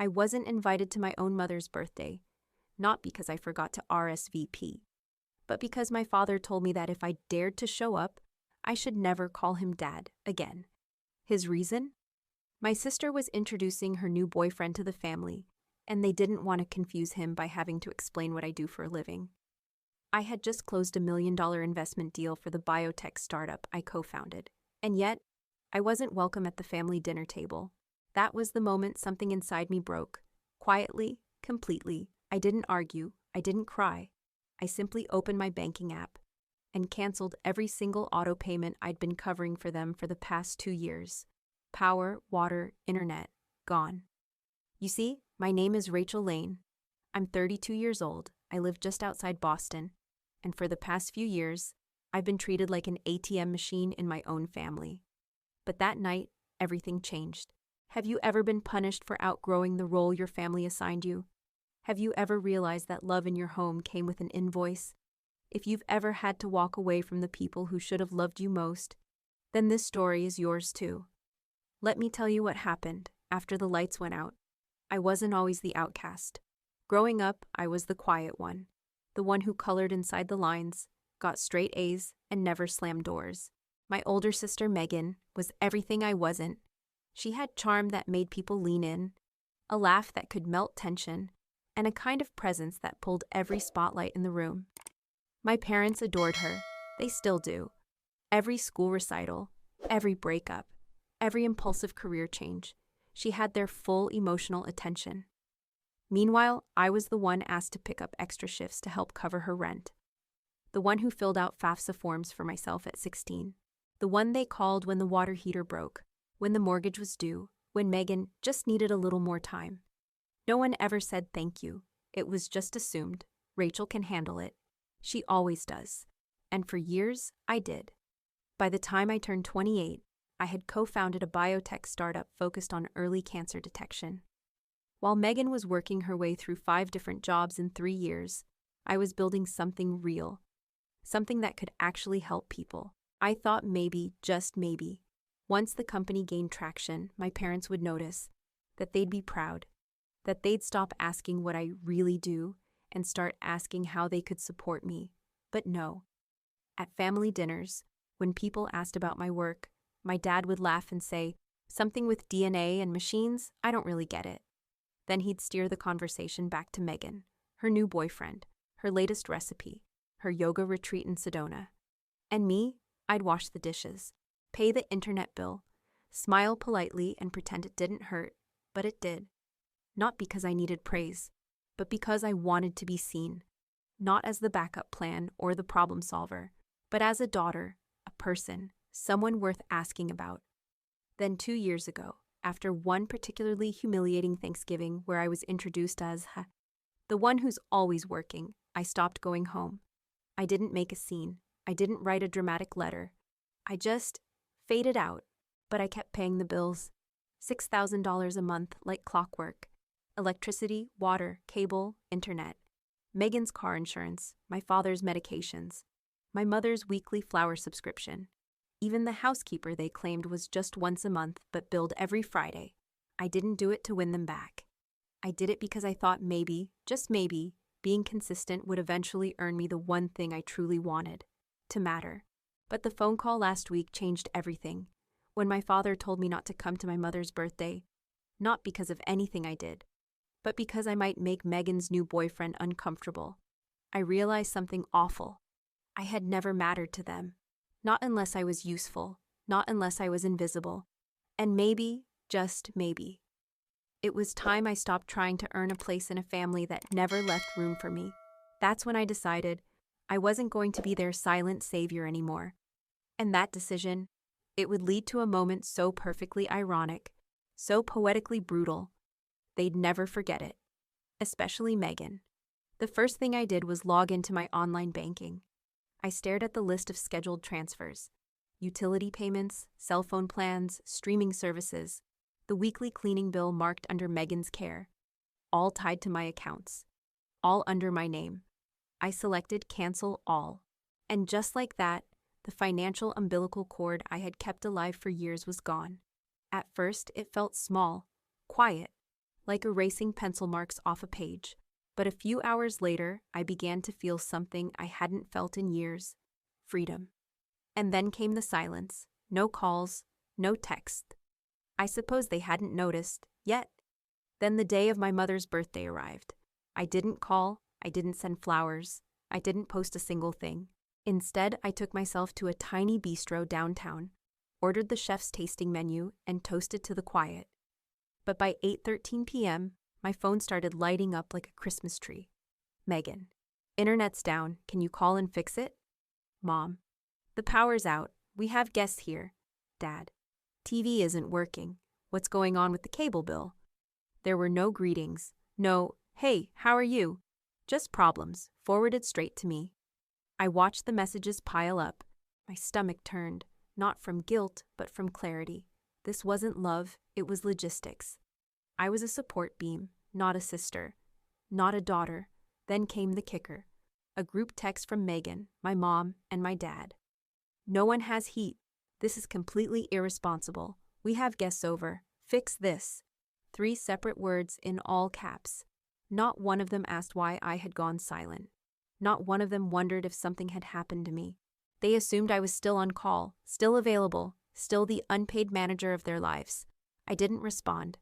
I wasn't invited to my own mother's birthday, not because I forgot to RSVP, but because my father told me that if I dared to show up, I should never call him Dad again. His reason? My sister was introducing her new boyfriend to the family, and they didn't want to confuse him by having to explain what I do for a living. I had just closed $1 million investment deal for the biotech startup I co-founded, and yet, I wasn't welcome at the family dinner table. That was the moment something inside me broke. Quietly, completely. I didn't argue, I didn't cry. I simply opened my banking app and canceled every single auto payment I'd been covering for them for the past 2 years. Power, water, internet, gone. You see, my name is Rachel Lane. I'm 32 years old, I live just outside Boston, and for the past few years, I've been treated like an ATM machine in my own family. But that night, everything changed. Have you ever been punished for outgrowing the role your family assigned you? Have you ever realized that love in your home came with an invoice? If you've ever had to walk away from the people who should have loved you most, then this story is yours too. Let me tell you what happened after the lights went out. I wasn't always the outcast. Growing up, I was the quiet one, the one who colored inside the lines, got straight A's, and never slammed doors. My older sister, Megan, was everything I wasn't. She had charm that made people lean in, a laugh that could melt tension, and a kind of presence that pulled every spotlight in the room. My parents adored her. They still do. Every school recital, every breakup, every impulsive career change, she had their full emotional attention. Meanwhile, I was the one asked to pick up extra shifts to help cover her rent. The one who filled out FAFSA forms for myself at 16. The one they called when the water heater broke, when the mortgage was due, when Megan just needed a little more time. No one ever said thank you. It was just assumed. Rachel can handle it. She always does. And for years, I did. By the time I turned 28, I had co-founded a biotech startup focused on early cancer detection. While Megan was working her way through 5 different jobs in 3 years, I was building something real, something that could actually help people. I thought maybe, just maybe, once the company gained traction, my parents would notice, that they'd be proud, that they'd stop asking what I really do and start asking how they could support me. But no. At family dinners, when people asked about my work, my dad would laugh and say, "Something with DNA and machines? I don't really get it." Then he'd steer the conversation back to Megan, her new boyfriend, her latest recipe, her yoga retreat in Sedona. And me, I'd wash the dishes, pay the internet bill, smile politely and pretend it didn't hurt, but it did. Not because I needed praise, but because I wanted to be seen, not as the backup plan or the problem solver, but as a daughter, a person, someone worth asking about. Then 2 years ago, after one particularly humiliating Thanksgiving where I was introduced as the one who's always working, I stopped going home. I didn't make a scene. I didn't write a dramatic letter. I just faded out, but I kept paying the bills. $6,000 a month like clockwork. Electricity, water, cable, internet. Megan's car insurance, my father's medications, my mother's weekly flower subscription. Even the housekeeper they claimed was just once a month but billed every Friday. I didn't do it to win them back. I did it because I thought maybe, just maybe, being consistent would eventually earn me the one thing I truly wanted, to matter. But the phone call last week changed everything. When my father told me not to come to my mother's birthday, not because of anything I did, but because I might make Megan's new boyfriend uncomfortable, I realized something awful. I had never mattered to them. Not unless I was useful, not unless I was invisible. And maybe, just maybe, it was time I stopped trying to earn a place in a family that never left room for me. That's when I decided I wasn't going to be their silent savior anymore. And that decision, it would lead to a moment so perfectly ironic, so poetically brutal, they'd never forget it. Especially Megan. The first thing I did was log into my online banking. I stared at the list of scheduled transfers, utility payments, cell phone plans, streaming services, the weekly cleaning bill marked under Megan's care, all tied to my accounts, all under my name. I selected Cancel All. And just like that, the financial umbilical cord I had kept alive for years was gone. At first, it felt small, quiet, like erasing pencil marks off a page. But a few hours later, I began to feel something I hadn't felt in years: freedom. And then came the silence. No calls, no text. I suppose they hadn't noticed yet. Then the day of my mother's birthday arrived. I didn't call, I didn't send flowers, I didn't post a single thing. Instead, I took myself to a tiny bistro downtown, ordered the chef's tasting menu, and toasted to the quiet. But by 8:13 p.m., my phone started lighting up like a Christmas tree. Megan. Internet's down. Can you call and fix it? Mom. The power's out. We have guests here. Dad. TV isn't working. What's going on with the cable bill? There were no greetings. No, hey, how are you? Just problems, forwarded straight to me. I watched the messages pile up. My stomach turned, not from guilt, but from clarity. This wasn't love, it was logistics. I was a support beam, not a sister, not a daughter. Then came the kicker. A group text from Megan, my mom, and my dad. No one has heat. This is completely irresponsible. We have guests over. Fix this. 3 separate words in all caps. Not one of them asked why I had gone silent. Not one of them wondered if something had happened to me. They assumed I was still on call, still available, still the unpaid manager of their lives. I didn't respond.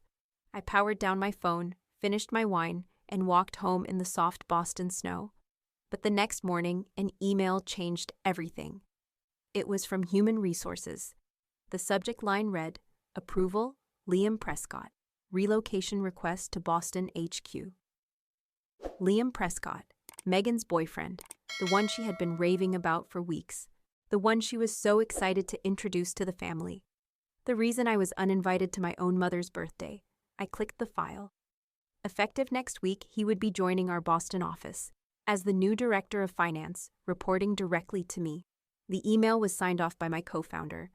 I powered down my phone, finished my wine, and walked home in the soft Boston snow. But the next morning, an email changed everything. It was from Human Resources. The subject line read, "Approval, Liam Prescott. Relocation request to Boston HQ." Liam Prescott, Megan's boyfriend, the one she had been raving about for weeks, the one she was so excited to introduce to the family. The reason I was uninvited to my own mother's birthday. I clicked the file. Effective next week, he would be joining our Boston office as the new director of finance, reporting directly to me. The email was signed off by my co-founder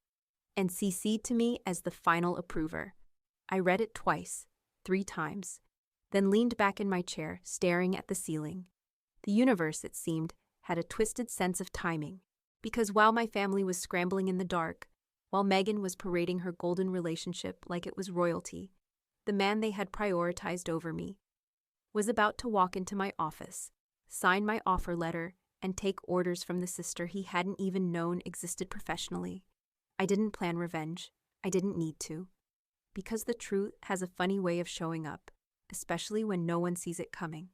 and CC'd to me as the final approver. I read it twice, 3 times, then leaned back in my chair, staring at the ceiling. The universe, it seemed, had a twisted sense of timing, because while my family was scrambling in the dark, while Megan was parading her golden relationship like it was royalty, the man they had prioritized over me was about to walk into my office, sign my offer letter, and take orders from the sister he hadn't even known existed professionally. I didn't plan revenge. I didn't need to. Because the truth has a funny way of showing up, especially when no one sees it coming.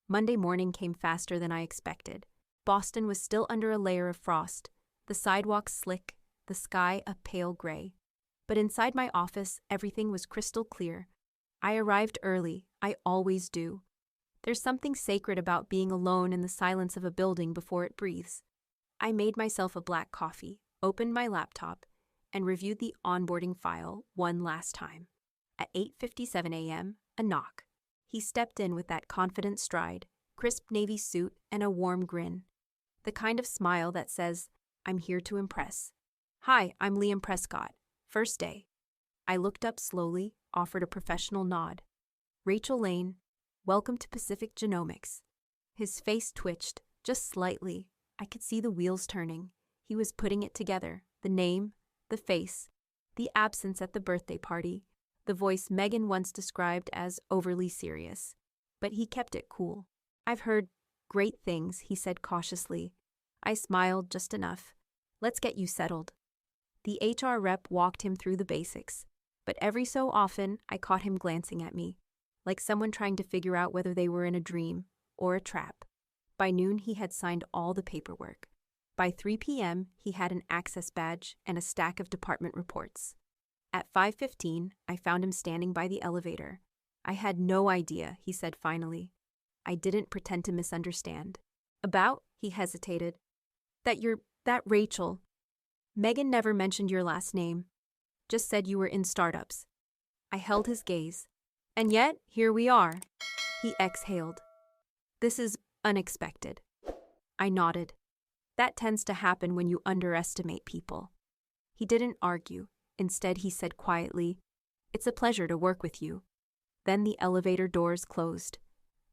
Monday morning came faster than I expected. Boston was still under a layer of frost, the sidewalks slick, the sky a pale gray. But inside my office, everything was crystal clear. I arrived early. I always do. There's something sacred about being alone in the silence of a building before it breathes. I made myself a black coffee, opened my laptop, and reviewed the onboarding file one last time. At 8:57 a.m., a knock. He stepped in with that confident stride, crisp navy suit, and a warm grin. The kind of smile that says, "I'm here to impress." "Hi, I'm Liam Prescott. First day." I looked up slowly, offered a professional nod. "Rachel Lane, welcome to Pacific Genomics." His face twitched, just slightly. I could see the wheels turning. He was putting it together, the name, the face, the absence at the birthday party, the voice Megan once described as overly serious. But he kept it cool. "I've heard great things," he said cautiously. I smiled just enough. "Let's get you settled." The HR rep walked him through the basics, but every so often I caught him glancing at me, like someone trying to figure out whether they were in a dream or a trap. By noon, he had signed all the paperwork. By 3 p.m., he had an access badge and a stack of department reports. At 5:15, I found him standing by the elevator. "I had no idea," he said finally. I didn't pretend to misunderstand. "About?" he hesitated. That Rachel. Megan never mentioned your last name. Just said you were in startups." I held his gaze. "And yet, here we are." He exhaled. "This is unexpected." I nodded. "That tends to happen when you underestimate people." He didn't argue. Instead, he said quietly, "It's a pleasure to work with you." Then the elevator doors closed.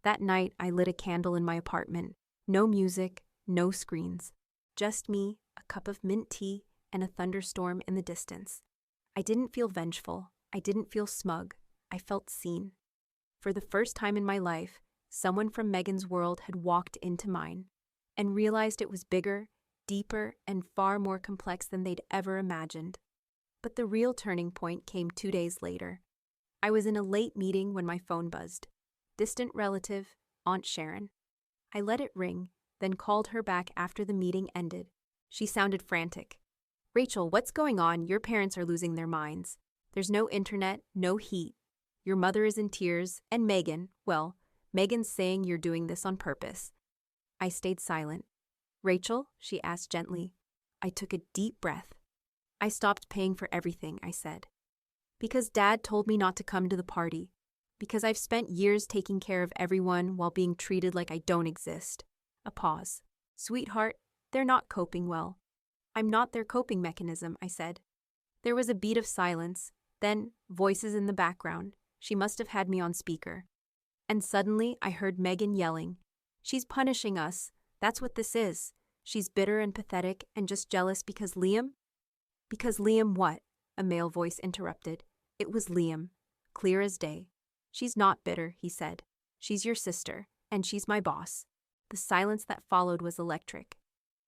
That night, I lit a candle in my apartment. No music, no screens. Just me, a cup of mint tea, and a thunderstorm in the distance. I didn't feel vengeful. I didn't feel smug. I felt seen. For the first time in my life, someone from Megan's world had walked into mine and realized it was bigger, deeper, and far more complex than they'd ever imagined. But the real turning point came 2 days later. I was in a late meeting when my phone buzzed. Distant relative, Aunt Sharon. I let it ring, then called her back after the meeting ended. She sounded frantic. "Rachel, what's going on? Your parents are losing their minds. There's no internet, no heat. Your mother is in tears, and Megan's saying you're doing this on purpose." I stayed silent. "Rachel?" she asked gently. I took a deep breath. "I stopped paying for everything," I said. "Because Dad told me not to come to the party. Because I've spent years taking care of everyone while being treated like I don't exist." A pause. "Sweetheart, they're not coping well." "I'm not their coping mechanism," I said. There was a beat of silence, then voices in the background. She must have had me on speaker. And suddenly I heard Megan yelling, "She's punishing us. That's what this is. She's bitter and pathetic and just jealous because Liam?" "Because Liam what?" a male voice interrupted. It was Liam, clear as day. "She's not bitter," he said. "She's your sister, and she's my boss." The silence that followed was electric.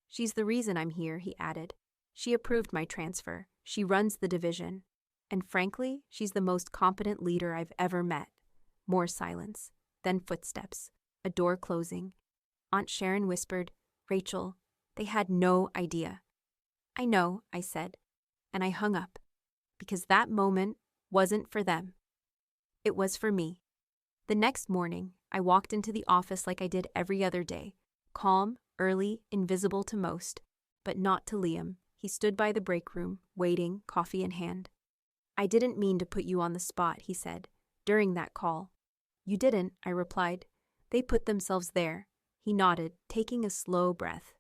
"She's the reason I'm here," he added. "She approved my transfer. She runs the division. And frankly, she's the most competent leader I've ever met." More silence, then footsteps, a door closing. Aunt Sharon whispered, "Rachel, they had no idea." "I know," I said, and I hung up, because that moment wasn't for them. It was for me. The next morning, I walked into the office like I did every other day, calm, early, invisible to most, but not to Liam. He stood by the break room, waiting, coffee in hand. "I didn't mean to put you on the spot," he said, during that call. "You didn't," I replied. "They put themselves there." He nodded, taking a slow breath.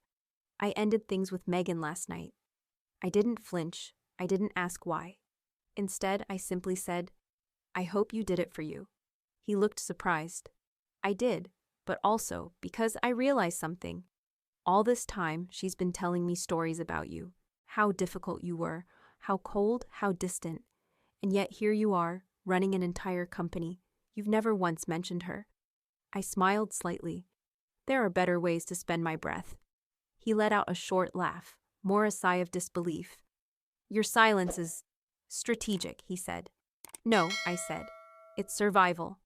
"I ended things with Megan last night." I didn't flinch. I didn't ask why. Instead, I simply said, "I hope you did it for you." He looked surprised. I did, but also because I realized something. All this time, she's been telling me stories about you, how difficult you were, how cold, how distant. And yet here you are, running an entire company. You've never once mentioned her. I smiled slightly. There are better ways to spend my breath. He let out a short laugh, more a sigh of disbelief. "Your silence is strategic," he said. "No," I said. "It's survival."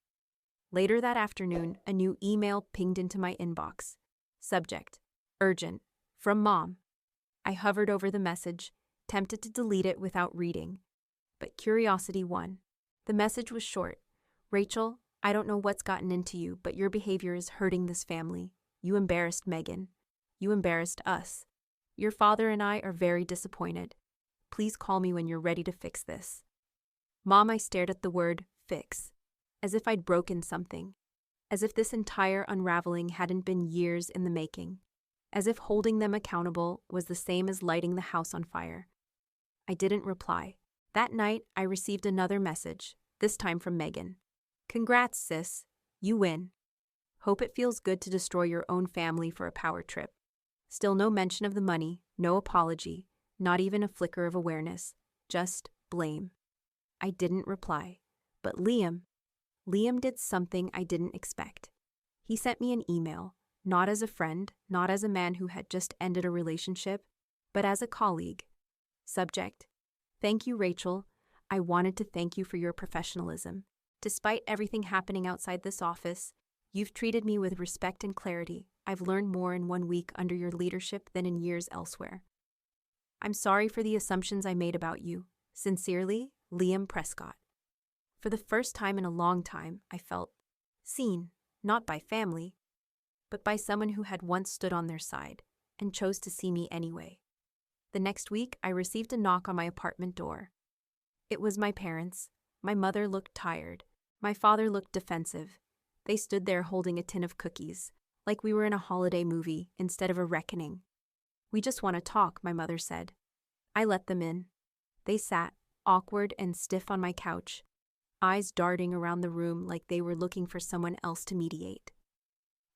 Later that afternoon, a new email pinged into my inbox. Subject: urgent. From Mom. I hovered over the message, tempted to delete it without reading. But curiosity won. The message was short. "Rachel, I don't know what's gotten into you, but your behavior is hurting this family. You embarrassed Megan. You embarrassed us. Your father and I are very disappointed. Please call me when you're ready to fix this." Mom, I stared at the word fix, as if I'd broken something, as if this entire unraveling hadn't been years in the making, as if holding them accountable was the same as lighting the house on fire. I didn't reply. That night, I received another message, this time from Megan. "Congrats, sis. You win. Hope it feels good to destroy your own family for a power trip." Still no mention of the money, no apology, not even a flicker of awareness, just blame. I didn't reply. But Liam did something I didn't expect. He sent me an email, not as a friend, not as a man who had just ended a relationship, but as a colleague. Subject: "Thank you, Rachel. I wanted to thank you for your professionalism. Despite everything happening outside this office, you've treated me with respect and clarity. I've learned more in 1 week under your leadership than in years elsewhere. I'm sorry for the assumptions I made about you. Sincerely, Liam Prescott." For the first time in a long time, I felt seen, not by family, but by someone who had once stood on their side and chose to see me anyway. The next week, I received a knock on my apartment door. It was my parents. My mother looked tired. My father looked defensive. They stood there holding a tin of cookies, like we were in a holiday movie instead of a reckoning. "We just want to talk," my mother said. I let them in. They sat, awkward and stiff on my couch, eyes darting around the room like they were looking for someone else to mediate.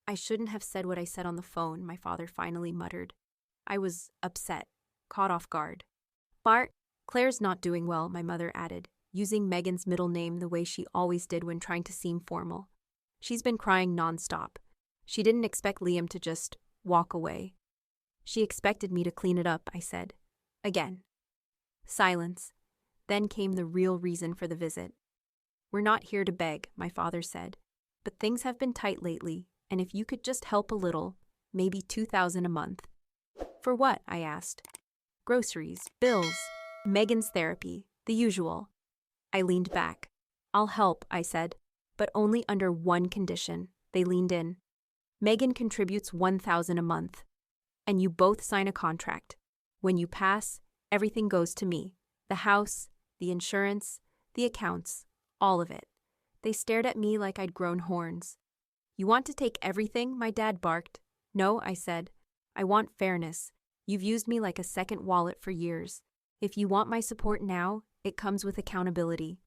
"I shouldn't have said what I said on the phone," my father finally muttered. I was upset, caught off guard. "Bart, Claire's not doing well," my mother added. using Megan's middle name the way she always did when trying to seem formal. She's been crying nonstop. She didn't expect Liam to just walk away. She expected me to clean it up, I said. Again. Silence. Then came the real reason for the visit. We're not here to beg, my father said. But things have been tight lately, and if you could just help a little, maybe $2,000 a month. For what? I asked. Groceries, bills, Megan's therapy, the usual. I leaned back. I'll help, I said, but only under one condition. They leaned in. Megan contributes $1,000 a month, and you both sign a contract. When you pass, everything goes to me. The house, the insurance, the accounts, all of it. They stared at me like I'd grown horns. You want to take everything? My dad barked. No, I said. I want fairness. You've used me like a second wallet for years. If you want my support now, it comes with accountability.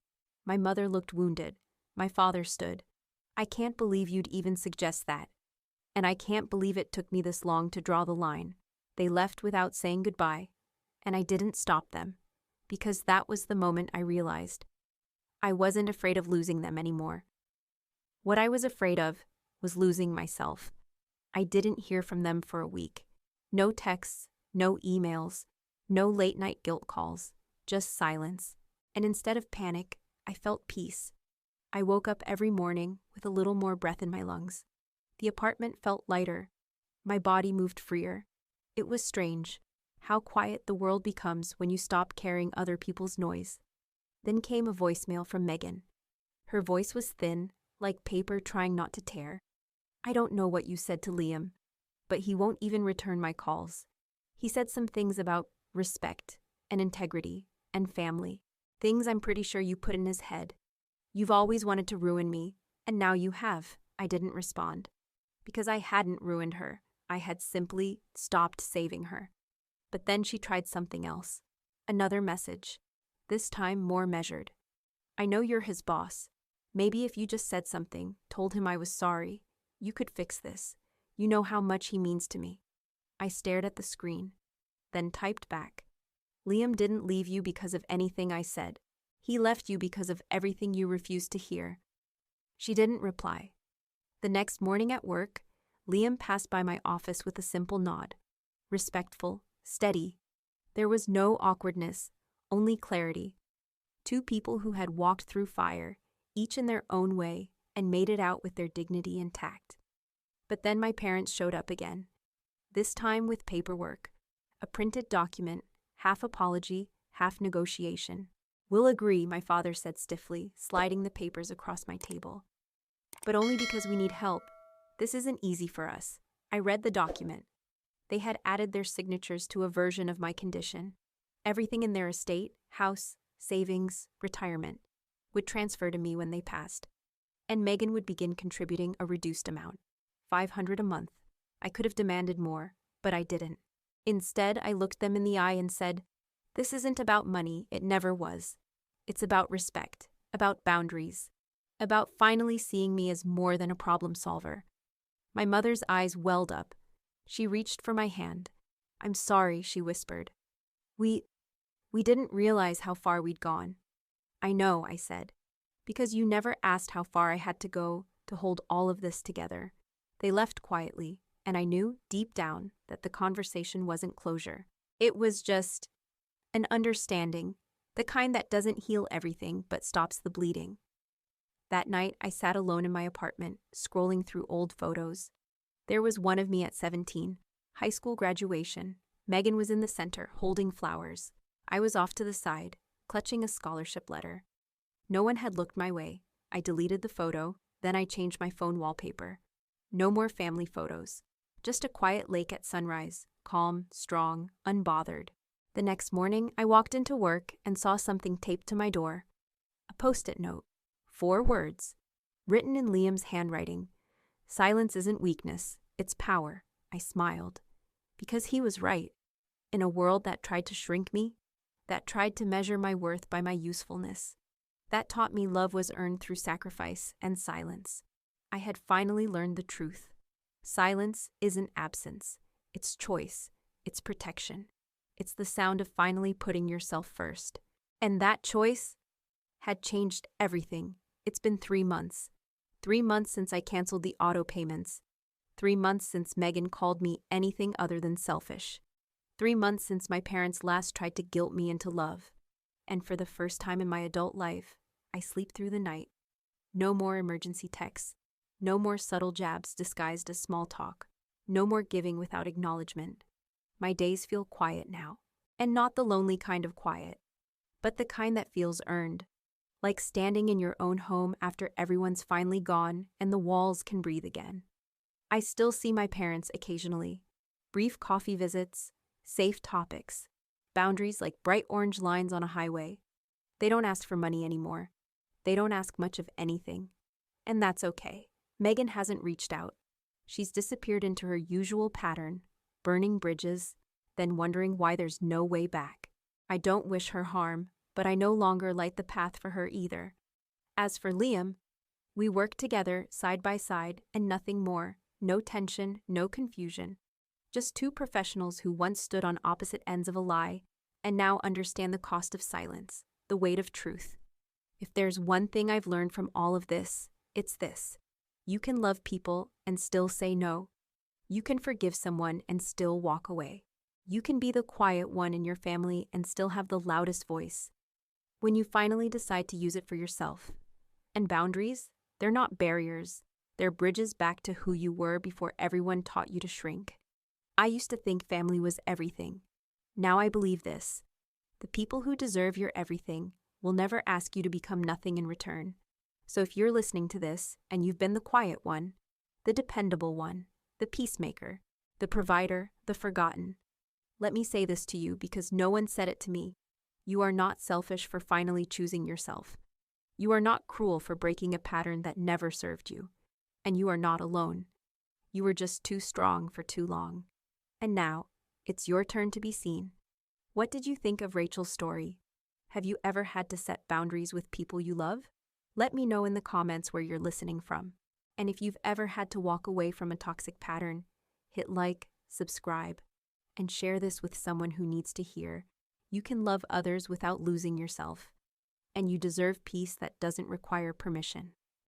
My mother looked wounded. My father stood. I can't believe you'd even suggest that. And I can't believe it took me this long to draw the line. They left without saying goodbye, and I didn't stop them, because that was the moment I realized. I wasn't afraid of losing them anymore. What I was afraid of was losing myself. I didn't hear from them for a week. No texts, no emails, no late-night guilt calls, just silence. And instead of panic, I felt peace. I woke up every morning with a little more breath in my lungs. The apartment felt lighter. My body moved freer. It was strange, how quiet the world becomes when you stop carrying other people's noise. Then came a voicemail from Megan. Her voice was thin, like paper trying not to tear. I don't know what you said to Liam, but he won't even return my calls. He said some things about respect and integrity and family, things I'm pretty sure you put in his head. You've always wanted to ruin me, and now you have. I didn't respond. Because I hadn't ruined her. I had simply stopped saving her. But then she tried something else. Another message. This time more measured. I know you're his boss. Maybe if you just said something, told him I was sorry, you could fix this. You know how much he means to me. I stared at the screen, then typed back. Liam didn't leave you because of anything I said. He left you because of everything you refused to hear. She didn't reply. The next morning at work, Liam passed by my office with a simple nod. Respectful, steady. There was no awkwardness, only clarity. Two people who had walked through fire, each in their own way, and made it out with their dignity intact. But then my parents showed up again, this time with paperwork, a printed document, half apology, half negotiation. We'll agree, my father said stiffly, sliding the papers across my table. But only because we need help. This isn't easy for us. I read the document. They had added their signatures to a version of my condition. Everything in their estate, house, savings, retirement, would transfer to me when they passed. And Megan would begin contributing a reduced amount, $500 a month. I could have demanded more, but I didn't. Instead, I looked them in the eye and said, "This isn't about money, it never was. It's about respect, about boundaries, about finally seeing me as more than a problem solver." My mother's eyes welled up. She reached for my hand. "I'm sorry," she whispered. We didn't realize how far we'd gone." "I know," I said, "because you never asked how far I had to go to hold all of this together." They left quietly, and I knew, deep down, that the conversation wasn't closure. It was just an understanding, the kind that doesn't heal everything but stops the bleeding. That night, I sat alone in my apartment, scrolling through old photos. There was one of me at 17, high school graduation. Megan was in the center, holding flowers. I was off to the side, clutching a scholarship letter. No one had looked my way. I deleted the photo, then I changed my phone wallpaper. No more family photos. Just a quiet lake at sunrise, calm, strong, unbothered. The next morning, I walked into work and saw something taped to my door. A post-it note. 4 words, written in Liam's handwriting. "Silence isn't weakness, it's power." I smiled. Because he was right. In a world that tried to shrink me, that tried to measure my worth by my usefulness, that taught me love was earned through sacrifice and silence, I had finally learned the truth. Silence isn't absence. It's choice. It's protection. It's the sound of finally putting yourself first. And that choice had changed everything. It's been 3 months. 3 months since I canceled the auto payments. 3 months since Megan called me anything other than selfish. 3 months since my parents last tried to guilt me into love. And for the first time in my adult life, I sleep through the night. No more emergency texts. No more subtle jabs disguised as small talk. No more giving without acknowledgement. My days feel quiet now. And not the lonely kind of quiet, but the kind that feels earned. Like standing in your own home after everyone's finally gone and the walls can breathe again. I still see my parents occasionally. Brief coffee visits, safe topics, boundaries like bright orange lines on a highway. They don't ask for money anymore. They don't ask much of anything. And that's okay. Megan hasn't reached out. She's disappeared into her usual pattern, burning bridges, then wondering why there's no way back. I don't wish her harm, but I no longer light the path for her either. As for Liam, we work together side by side and nothing more. No tension, no confusion. Just two professionals who once stood on opposite ends of a lie and now understand the cost of silence, the weight of truth. If there's one thing I've learned from all of this, it's this. You can love people and still say no. You can forgive someone and still walk away. You can be the quiet one in your family and still have the loudest voice. When you finally decide to use it for yourself. And boundaries, they're not barriers. They're bridges back to who you were before everyone taught you to shrink. I used to think family was everything. Now I believe this. The people who deserve your everything will never ask you to become nothing in return. So if you're listening to this and you've been the quiet one, the dependable one, the peacemaker, the provider, the forgotten, let me say this to you because no one said it to me. You are not selfish for finally choosing yourself. You are not cruel for breaking a pattern that never served you. And you are not alone. You were just too strong for too long. And now, it's your turn to be seen. What did you think of Rachel's story? Have you ever had to set boundaries with people you love? Let me know in the comments where you're listening from. And if you've ever had to walk away from a toxic pattern, hit like, subscribe, and share this with someone who needs to hear. You can love others without losing yourself. And you deserve peace that doesn't require permission.